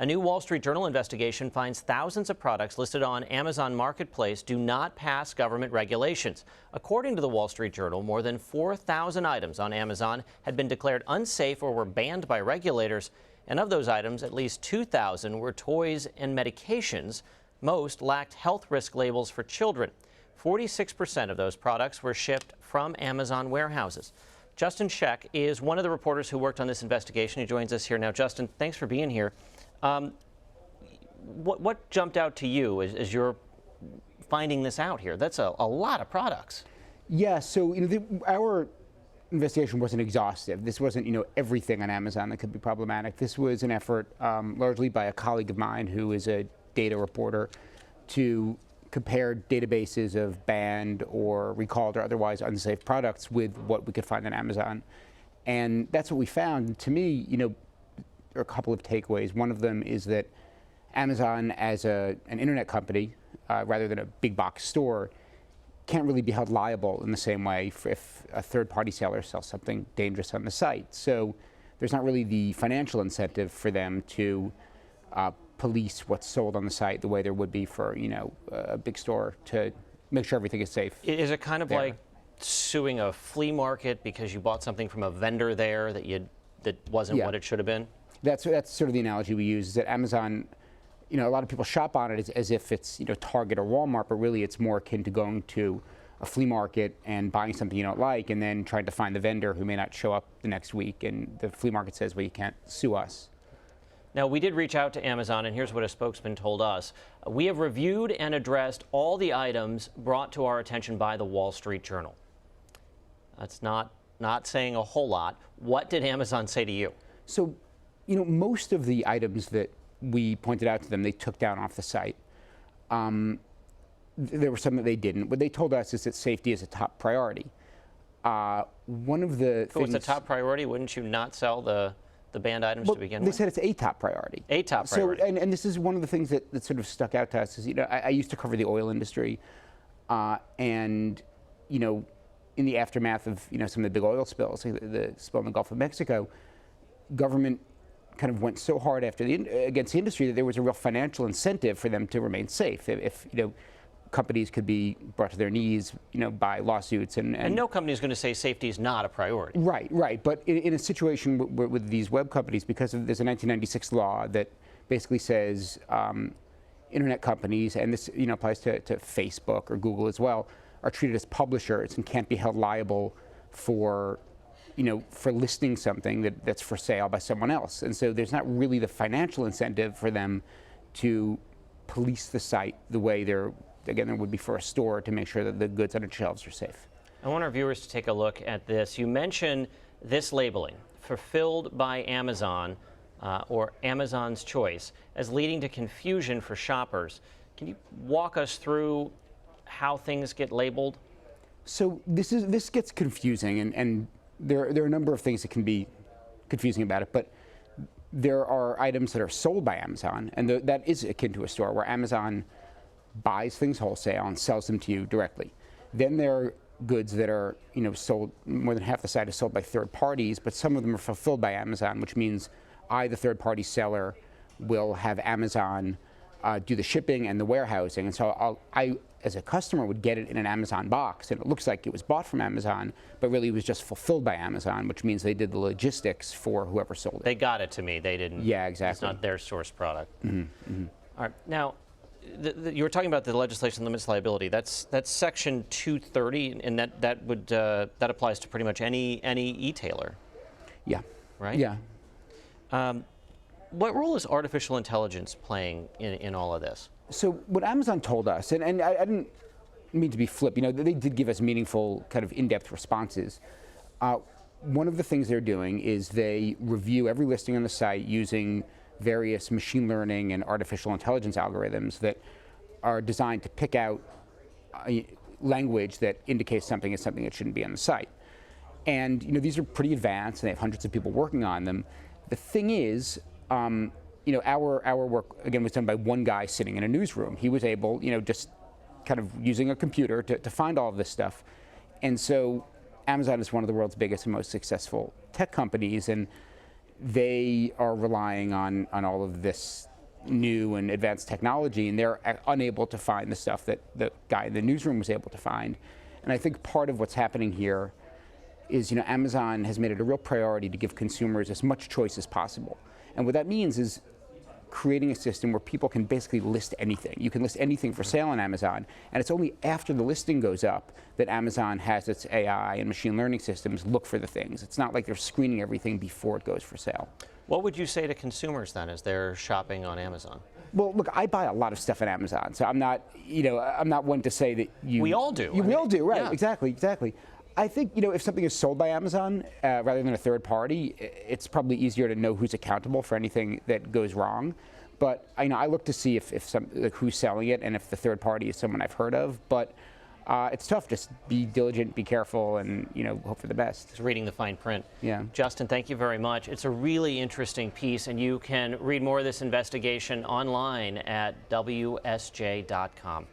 A new Wall Street Journal investigation finds thousands of products listed on Amazon Marketplace do not pass government regulations. According to the Wall Street Journal, more than 4,000 items on Amazon had been declared unsafe or were banned by regulators. And of those items, at least 2,000 were toys and medications. Most lacked health risk labels for children. 46% of those products were shipped from Amazon warehouses. Justin Scheck is one of the reporters who worked on this investigation. He joins us here now. Justin, thanks for being here. What jumped out to you as you're finding this out here? That's a lot of products. Yeah, so our investigation wasn't exhaustive. This wasn't everything on Amazon that could be problematic. This was an effort largely by a colleague of mine who is a data reporter to compare databases of banned or recalled or otherwise unsafe products with what we could find on Amazon. And that's what we found. And to me, there are a couple of takeaways. One of them is that Amazon, as an internet company, rather than a big box store, can't really be held liable in the same way if a third-party seller sells something dangerous on the site. So there's not really the financial incentive for them to police what's sold on the site the way there would be for a big store to make sure everything is safe. Is it kind of like suing a flea market because you bought something from a vendor there that wasn't what it should have been? That's sort of the analogy we use, is that Amazon, a lot of people shop on it as if it's Target or Walmart, but really it's more akin to going to a flea market and buying something you don't like and then trying to find the vendor who may not show up the next week, and the flea market says, well, you can't sue us. Now, we did reach out to Amazon, and here's what a spokesman told us. We have reviewed and addressed all the items brought to our attention by the Wall Street Journal. That's not saying a whole lot. What did Amazon say to you? So, most of the items that we pointed out to them, they took down off the site. There were some that they didn't. What they told us is that safety is a top priority. One of the If it was a top priority, wouldn't you not sell the banned items to begin with? They said it's a top priority. A top priority. So, and this is one of the things that sort of stuck out to us is, I used to cover the oil industry, and, in the aftermath of, some of the big oil spills, the spill in the Gulf of Mexico, government kind of went so hard against the industry that there was a real financial incentive for them to remain safe. If companies could be brought to their knees, by lawsuits. And no company is going to say safety is not a priority. Right. But in a situation with these web companies, because there's a 1996 law that basically says internet companies, and this applies to Facebook or Google as well, are treated as publishers and can't be held liable for listing something that's for sale by someone else. And so there's not really the financial incentive for them to police the site the way there would be for a store to make sure that the goods on its shelves are safe. I want our viewers to take a look at this. You mentioned this labeling, fulfilled by Amazon or Amazon's choice, as leading to confusion for shoppers. Can you walk us through how things get labeled? So this gets confusing, and there are a number of things that can be confusing about it, but there are items that are sold by Amazon, and that is akin to a store where Amazon buys things wholesale and sells them to you directly. Then there are goods that are sold, more than half the site is sold by third parties, but some of them are fulfilled by Amazon, which means the third party seller, will have Amazon do the shipping and the warehousing. And so I, as a customer, would get it in an Amazon box, and it looks like it was bought from Amazon, but really it was just fulfilled by Amazon, which means they did the logistics for whoever sold it. They got it to me. They didn't. Yeah, exactly. It's not their source product. Mm-hmm. All right. Now, you were talking about the legislation limits liability. That's Section 230, and that applies to pretty much any e-tailer. Yeah. Right. Yeah. What role is artificial intelligence playing in all of this? So what Amazon told us, and I didn't mean to be flip, they did give us meaningful kind of in-depth responses. One of the things they're doing is they review every listing on the site using various machine learning and artificial intelligence algorithms that are designed to pick out language that indicates something is something that shouldn't be on the site. And these are pretty advanced, and they have hundreds of people working on them. The thing is, our work, again, was done by one guy sitting in a newsroom. He was able, just kind of using a computer to find all of this stuff. And so Amazon is one of the world's biggest and most successful tech companies, and they are relying on all of this new and advanced technology, and they're unable to find the stuff that the guy in the newsroom was able to find. And I think part of what's happening here is, Amazon has made it a real priority to give consumers as much choice as possible. And what that means is creating a system where people can basically list anything. You can list anything for sale on Amazon, and it's only after the listing goes up that Amazon has its AI and machine learning systems look for the things. It's not like they're screening everything before it goes for sale. What would you say to consumers then as they're shopping on Amazon? Well, look, I buy a lot of stuff on Amazon, so I'm not one to say that you. We all do. We all do, right? Yeah. Exactly. I think, if something is sold by Amazon rather than a third party, it's probably easier to know who's accountable for anything that goes wrong. But I look to see if who's selling it and if the third party is someone I've heard of. But it's tough. Just be diligent, be careful, and hope for the best. Just reading the fine print. Yeah. Justin, thank you very much. It's a really interesting piece, and you can read more of this investigation online at WSJ.com.